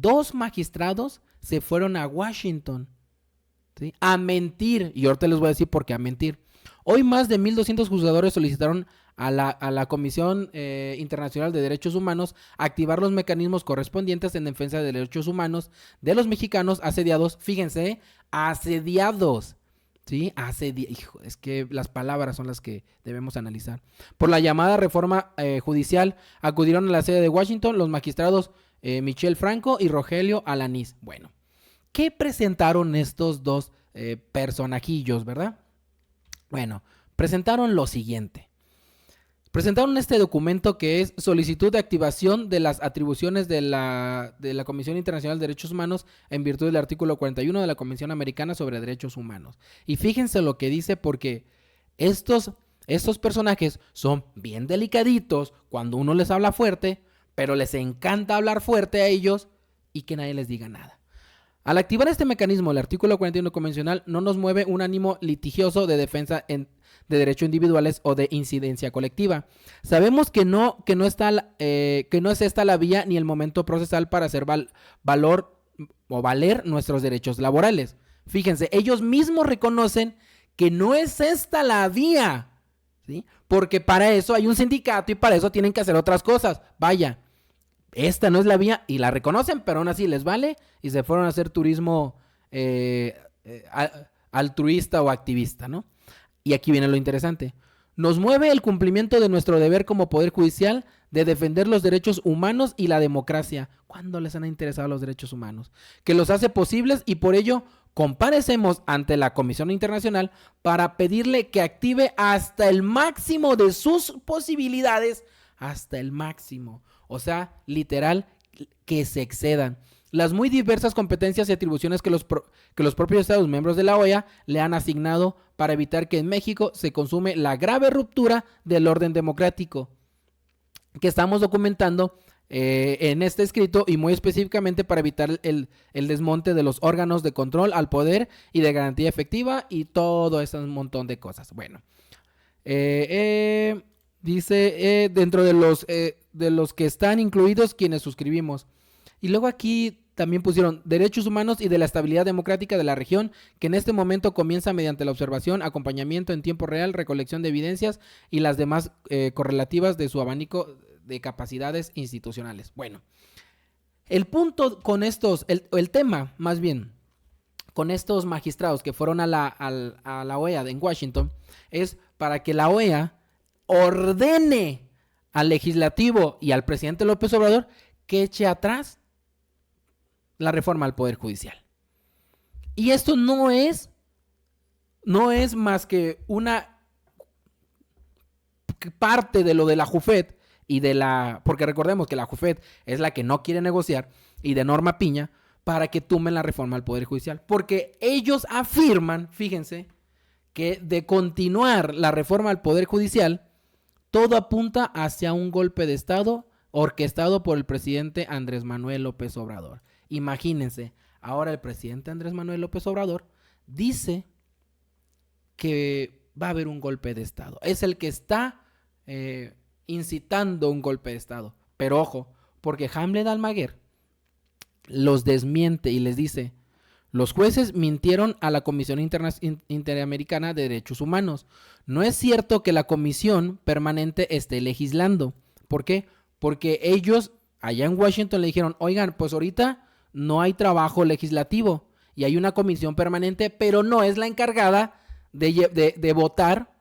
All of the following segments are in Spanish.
2 magistrados se fueron a Washington, ¿sí?, a mentir. Y ahorita les voy a decir por qué a mentir. Hoy más de 1,200 juzgadores solicitaron a la Comisión Internacional de Derechos Humanos activar los mecanismos correspondientes en defensa de derechos humanos de los mexicanos asediados. Fíjense, asediados. ¿Sí? Hijo, es que las palabras son las que debemos analizar. Por la llamada reforma judicial, acudieron a la sede de Washington los magistrados Michel Franco y Rogelio Alanís. Bueno, ¿qué presentaron estos dos personajillos, verdad? Bueno, presentaron lo siguiente. Presentaron este documento que es solicitud de activación de las atribuciones de la Comisión Internacional de Derechos Humanos en virtud del artículo 41 de la Convención Americana sobre Derechos Humanos. Y fíjense lo que dice, porque estos personajes son bien delicaditos cuando uno les habla fuerte, pero les encanta hablar fuerte a ellos y que nadie les diga nada. Al activar este mecanismo, el artículo 41 convencional no nos mueve un ánimo litigioso de defensa de derechos individuales o de incidencia colectiva. Sabemos que no es esta la vía ni el momento procesal para hacer valer nuestros derechos laborales. Fíjense, ellos mismos reconocen que no es esta la vía, ¿sí? Porque para eso hay un sindicato y para eso tienen que hacer otras cosas. Vaya, esta no es la vía y la reconocen, pero aún así les vale y se fueron a hacer turismo altruista o activista, ¿no? Y aquí viene lo interesante. Nos mueve el cumplimiento de nuestro deber como Poder Judicial de defender los derechos humanos y la democracia. ¿Cuándo les han interesado los derechos humanos? Que los hace posibles y por ello comparecemos ante la Comisión Internacional para pedirle que active hasta el máximo de sus posibilidades, hasta el máximo. O sea, literal, que se excedan las muy diversas competencias y atribuciones que los propios Estados miembros de la OEA le han asignado para evitar que en México se consume la grave ruptura del orden democrático que estamos documentando en este escrito, y muy específicamente para evitar el desmonte de los órganos de control al poder y de garantía efectiva y todo ese montón de cosas. Bueno, dice dentro de los que están incluidos quienes suscribimos. Y luego aquí también pusieron derechos humanos y de la estabilidad democrática de la región, que en este momento comienza mediante la observación, acompañamiento en tiempo real, recolección de evidencias y las demás correlativas de su abanico de capacidades institucionales. Bueno, el punto con estos, el tema más bien, con estos magistrados que fueron a la OEA en Washington, es para que la OEA ordene al legislativo y al presidente López Obrador que eche atrás la reforma al Poder Judicial. Y esto no es más que una parte de lo de la JUFET y porque recordemos que la JUFET es la que no quiere negociar, y de Norma Piña, para que tumben la reforma al Poder Judicial. Porque ellos afirman, fíjense, que de continuar la reforma al Poder Judicial, todo apunta hacia un golpe de Estado orquestado por el presidente Andrés Manuel López Obrador. Imagínense, ahora el presidente Andrés Manuel López Obrador dice que va a haber un golpe de Estado. Es el que está incitando un golpe de Estado. Pero ojo, porque Hamlet Almaguer los desmiente y les dice: los jueces mintieron a la Comisión Interamericana de Derechos Humanos. No es cierto que la comisión permanente esté legislando. ¿Por qué? Porque ellos allá en Washington le dijeron: oigan, pues ahorita no hay trabajo legislativo y hay una comisión permanente, pero no es la encargada de votar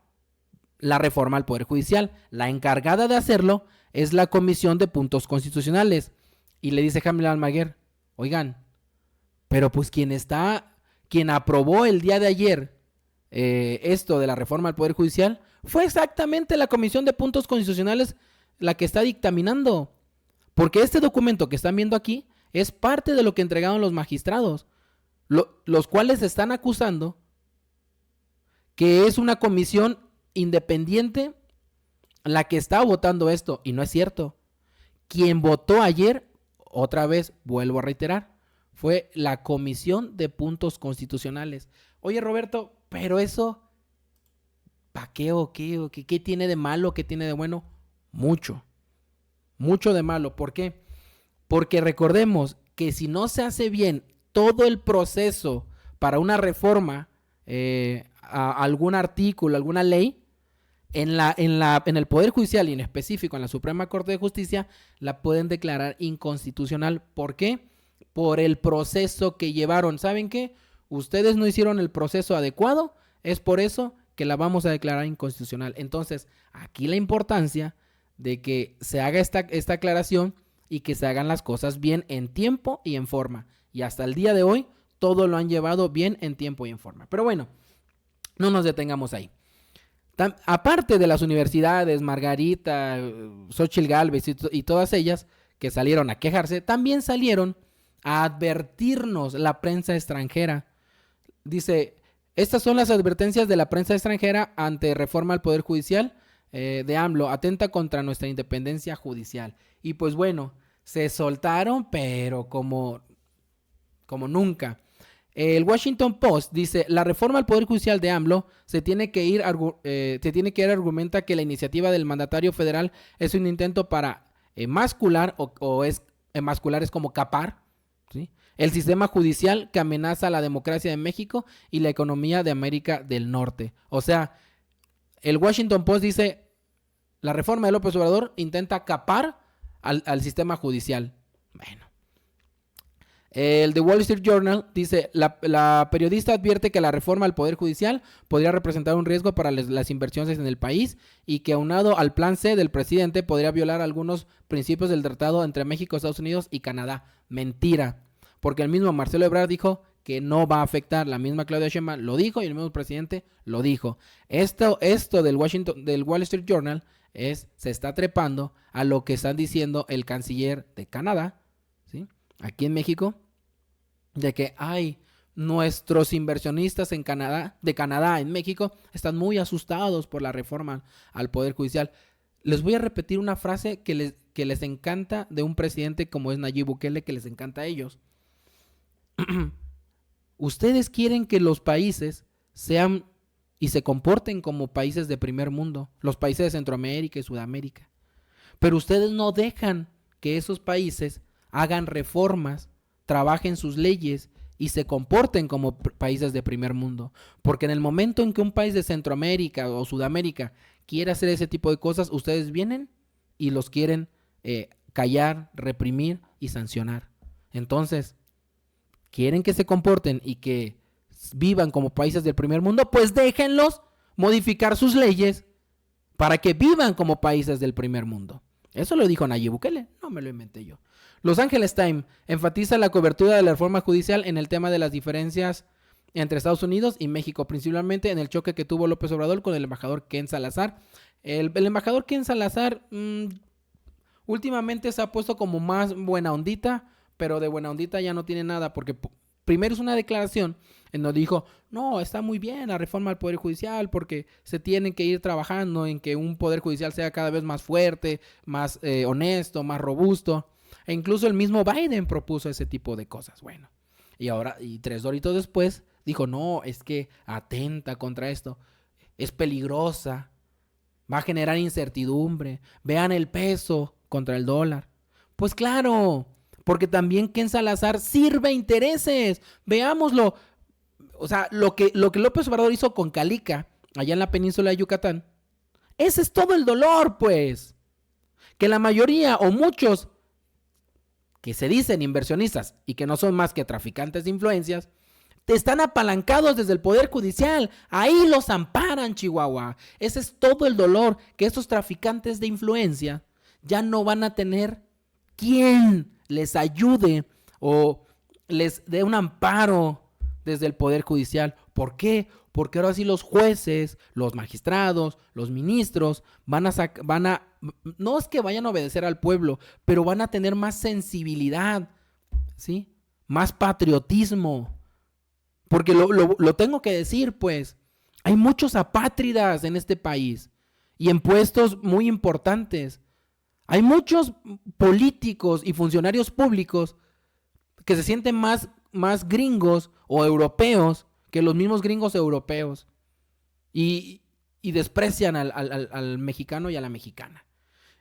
la reforma al Poder Judicial. La encargada de hacerlo es la Comisión de Puntos Constitucionales. Y le dice Hamlet Almaguer: oigan, pero pues quien aprobó el día de ayer esto de la reforma al Poder Judicial fue exactamente la Comisión de Puntos Constitucionales la que está dictaminando. Porque este documento que están viendo aquí es parte de lo que entregaron los magistrados, los cuales están acusando que es una comisión independiente la que está votando esto, y no es cierto. Quien votó ayer, otra vez vuelvo a reiterar, fue la Comisión de Puntos Constitucionales. Oye, Roberto, pero eso, ¿para qué o qué? ¿Qué tiene de malo? ¿Qué tiene de bueno? Mucho de malo. ¿Por qué? Porque recordemos que si no se hace bien todo el proceso para una reforma, a algún artículo, alguna ley, en el Poder Judicial y en específico en la Suprema Corte de Justicia, la pueden declarar inconstitucional. ¿Por qué? Por el proceso que llevaron. ¿Saben qué? Ustedes no hicieron el proceso adecuado, es por eso que la vamos a declarar inconstitucional. Entonces, aquí la importancia de que se haga esta aclaración y que se hagan las cosas bien en tiempo y en forma. Y hasta el día de hoy, todo lo han llevado bien en tiempo y en forma. Pero bueno, no nos detengamos ahí. Aparte de las universidades, Margarita, Xóchitl Gálvez y todas ellas que salieron a quejarse, también salieron a advertirnos la prensa extranjera. Dice, estas son las advertencias de la prensa extranjera ante reforma al Poder Judicial de AMLO, atenta contra nuestra independencia judicial. Y pues bueno, se soltaron, pero como nunca. El Washington Post dice, la reforma al Poder Judicial de AMLO se tiene que ir argumenta que la iniciativa del mandatario federal es un intento para emascular emascular es como capar, ¿sí?, el sistema judicial que amenaza la democracia de México y la economía de América del Norte. O sea, el Washington Post dice, la reforma de López Obrador intenta capar al sistema judicial. Bueno. El The Wall Street Journal dice, la periodista advierte que la reforma al Poder Judicial podría representar un riesgo para las inversiones en el país y que aunado al plan C del presidente podría violar algunos principios del tratado entre México, Estados Unidos y Canadá. Mentira, porque el mismo Marcelo Ebrard dijo que no va a afectar, la misma Claudia Sheinbaum lo dijo y el mismo presidente lo dijo. Esto del Wall Street Journal se está trepando a lo que están diciendo el canciller de Canadá, ¿sí?, aquí en México, de que nuestros inversionistas de Canadá en México están muy asustados por la reforma al Poder Judicial. Les voy a repetir una frase que les encanta de un presidente como es Nayib Bukele, que les encanta a ellos. Ustedes quieren que los países sean y se comporten como países de primer mundo, los países de Centroamérica y Sudamérica, pero ustedes no dejan que esos países hagan reformas, trabajen sus leyes y se comporten como países de primer mundo. Porque en el momento en que un país de Centroamérica o Sudamérica quiere hacer ese tipo de cosas, ustedes vienen y los quieren callar, reprimir y sancionar. Entonces, ¿quieren que se comporten y que vivan como países del primer mundo? Pues déjenlos modificar sus leyes para que vivan como países del primer mundo. Eso lo dijo Nayib Bukele, no me lo inventé yo. Los Angeles Times enfatiza la cobertura de la reforma judicial en el tema de las diferencias entre Estados Unidos y México, principalmente en el choque que tuvo López Obrador con el embajador Ken Salazar. El embajador Ken Salazar últimamente se ha puesto como más buena ondita, pero de buena ondita ya no tiene nada, porque primero es una declaración en donde dijo, no, está muy bien la reforma al Poder Judicial porque se tienen que ir trabajando en que un Poder Judicial sea cada vez más fuerte, más honesto, más robusto. E incluso el mismo Biden propuso ese tipo de cosas. Bueno, y 3 doritos después dijo, no, es que atenta contra esto, es peligrosa, va a generar incertidumbre, vean el peso contra el dólar. Pues claro, porque también Ken Salazar sirve intereses, veámoslo. O sea, lo que López Obrador hizo con Calica, allá en la península de Yucatán, ese es todo el dolor, pues. Que la mayoría o muchos que se dicen inversionistas y que no son más que traficantes de influencias, están apalancados desde el Poder Judicial. Ahí los amparan, Chihuahua. Ese es todo el dolor, que estos traficantes de influencia ya no van a tener quien les ayude o les dé un amparo desde el Poder Judicial. ¿Por qué? Porque ahora sí los jueces, los magistrados, los ministros van a no es que vayan a obedecer al pueblo, pero van a tener más sensibilidad, ¿sí? Más patriotismo. Porque lo tengo que decir, pues, hay muchos apátridas en este país y en puestos muy importantes. Hay muchos políticos y funcionarios públicos que se sienten más gringos o europeos que los mismos gringos europeos y desprecian al mexicano y a la mexicana.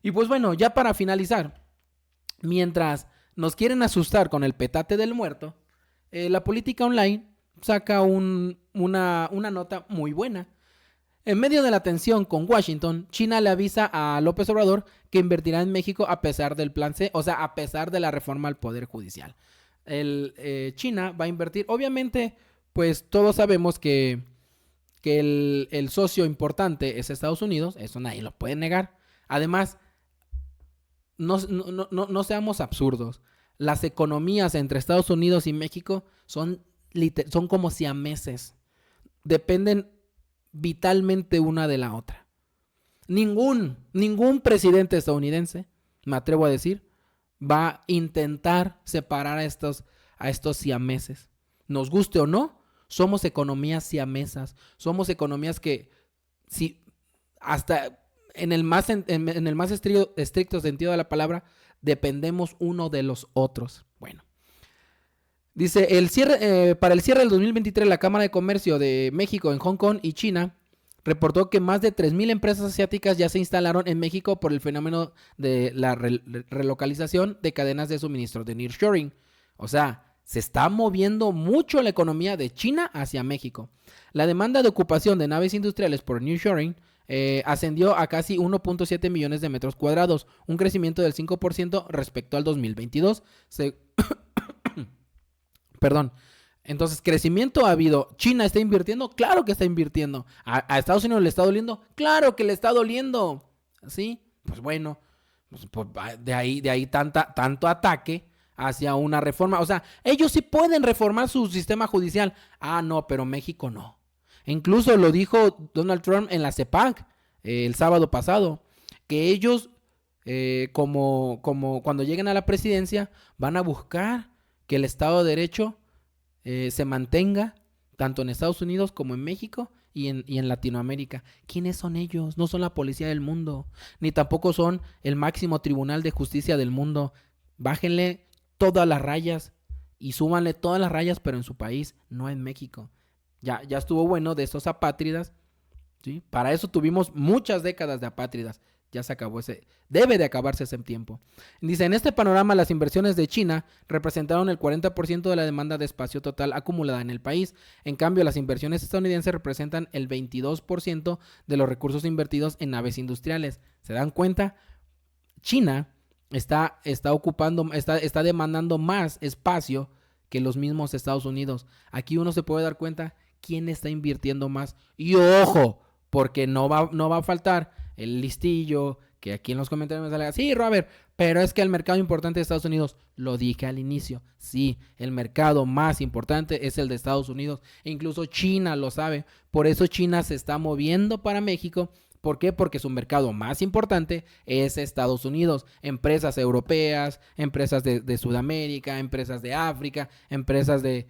Y pues bueno, ya para finalizar, mientras nos quieren asustar con el petate del muerto, la política online saca una nota muy buena. En medio de la tensión con Washington, China le avisa a López Obrador que invertirá en México a pesar del plan C, o sea, a pesar de la reforma al Poder Judicial. China va a invertir, obviamente, pues todos sabemos que el socio importante es Estados Unidos, eso nadie lo puede negar. Además, no seamos absurdos. Las economías entre Estados Unidos y México son como siameses. Dependen vitalmente una de la otra. Ningún presidente estadounidense, me atrevo a decir, va a intentar separar a estos siameses. Nos guste o no, somos economías siamesas. Somos economías que, si hasta en el más estricto sentido de la palabra, dependemos uno de los otros. Bueno, dice, para el cierre del 2023, la Cámara de Comercio de México en Hong Kong y China reportó que más de 3,000 empresas asiáticas ya se instalaron en México por el fenómeno de la relocalización de cadenas de suministro, de nearshoring. O sea, se está moviendo mucho la economía de China hacia México. La demanda de ocupación de naves industriales por nearshoring ascendió a casi 1.7 millones de metros cuadrados, un crecimiento del 5% respecto al 2022. Perdón. Entonces, crecimiento ha habido. ¿China está invirtiendo? Claro que está invirtiendo. ¿A Estados Unidos le está doliendo? Claro que le está doliendo. ¿Sí? Pues bueno, pues de ahí tanto ataque hacia una reforma. O sea, ellos sí pueden reformar su sistema judicial. Ah, no, pero México no. Incluso lo dijo Donald Trump en la CEPAC el sábado pasado, que ellos, como cuando lleguen a la presidencia, van a buscar que el Estado de Derecho se mantenga tanto en Estados Unidos como en México y en Latinoamérica. ¿Quiénes son ellos? No son la policía del mundo, ni tampoco son el máximo tribunal de justicia del mundo. Bájenle todas las rayas y súbanle todas las rayas, pero en su país, no en México. Ya estuvo bueno de esos apátridas, ¿sí? Para eso tuvimos muchas décadas de apátridas. Ya se acabó debe de acabarse ese tiempo. Dice, en este panorama las inversiones de China representaron el 40% de la demanda de espacio total acumulada en el país. En cambio, las inversiones estadounidenses representan el 22% de los recursos invertidos en naves industriales. ¿Se dan cuenta? China está demandando más espacio que los mismos Estados Unidos. Aquí uno se puede dar cuenta quién está invirtiendo más. Y ojo, porque no va a faltar el listillo que aquí en los comentarios me sale, sí, Robert, pero es que el mercado importante de Estados Unidos, lo dije al inicio, sí, el mercado más importante es el de Estados Unidos, e incluso China lo sabe, por eso China se está moviendo para México. ¿Por qué? Porque su mercado más importante es Estados Unidos. Empresas europeas, empresas de Sudamérica, empresas de África, empresas de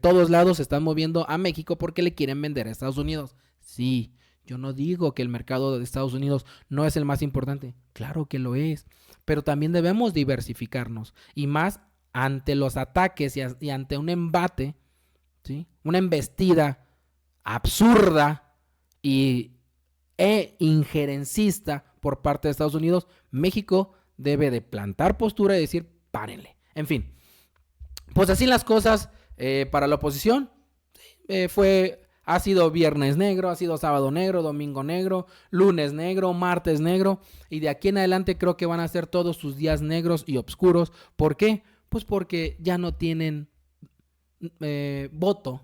todos lados se están moviendo a México porque le quieren vender a Estados Unidos. Sí, yo no digo que el mercado de Estados Unidos no es el más importante. Claro que lo es. Pero también debemos diversificarnos. Y más ante los ataques y ante un embate, ¿sí? Una embestida absurda e injerencista por parte de Estados Unidos, México debe de plantar postura y decir, párenle. En fin, pues así las cosas para la oposición. Ha sido viernes negro, ha sido sábado negro, domingo negro, lunes negro, martes negro, y de aquí en adelante creo que van a ser todos sus días negros y oscuros. ¿Por qué? Pues porque ya no tienen voto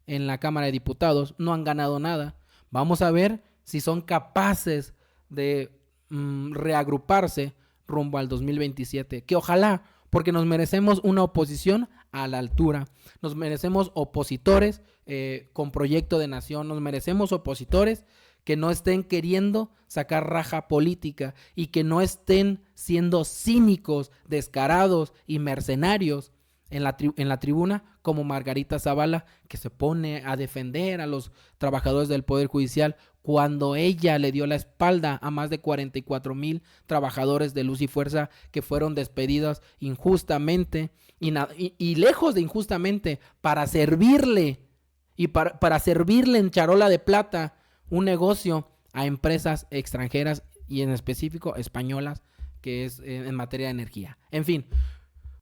en la Cámara de Diputados, no han ganado nada. Vamos a ver si son capaces de reagruparse rumbo al 2027, que ojalá, porque nos merecemos una oposición a la altura, nos merecemos opositores con proyecto de nación, nos merecemos opositores que no estén queriendo sacar raja política y que no estén siendo cínicos, descarados y mercenarios en la tribuna, como Margarita Zavala, que se pone a defender a los trabajadores del Poder Judicial cuando ella le dio la espalda a más de 44,000 trabajadores de Luz y Fuerza que fueron despedidos injustamente y lejos de injustamente, para servirle y para servirle en charola de plata un negocio a empresas extranjeras y en específico españolas, que es en materia de energía. En fin,